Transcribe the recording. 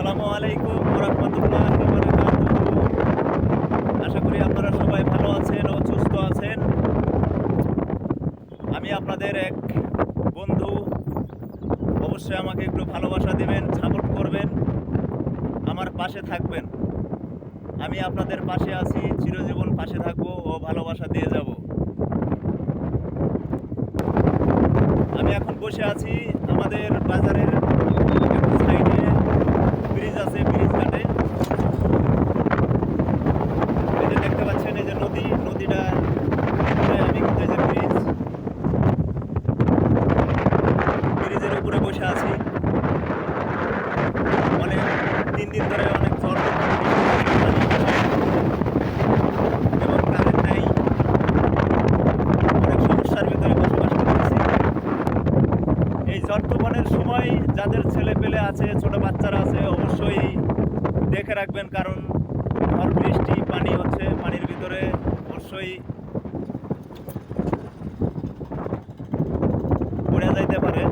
আসসালামু আলাইকুম রাহমাতুল্লাহি ওয়া বারাকাতুহু। আশা করি আপনারা সবাই ভালো আছেন ও সুস্থ আছেন। আমি আপনাদের এক বন্ধু। অবশ্যই আমাকে একটু ভালোবাসা দিবেন, সাপোর্ট করবেন, আমার পাশে থাকবেন। আমি আপনাদের পাশে আছি, চিরজীবন পাশে থাকবো ও ভালোবাসা দিয়ে যাব। আমি এখন বসে আছি আমাদের বাজারের একটু সাইডে ব্রিজ আছে, ব্রিজ ঘাটে। এই যে দেখতে পাচ্ছেন, এই যে নদীটা আমি কিন্তু এই যে ব্রিজের উপরে বসে আছি। অনেক 3 দিন ধরে অনেক ঝড় এবং কারেন্ট নাই, অনেক সমস্যার ভিতরে বসবাস করতেছি। এই ঝড় তুফানের সময় যাদের ছেলে পেলে আছে, ছোট বাচ্চারা আছে, অবশ্যই দেখে রাখবেন, কারণ ঝড় বৃষ্টি পানি হচ্ছে, পানির ভিতরে অবশ্যই পড়ে যাইতে পারে।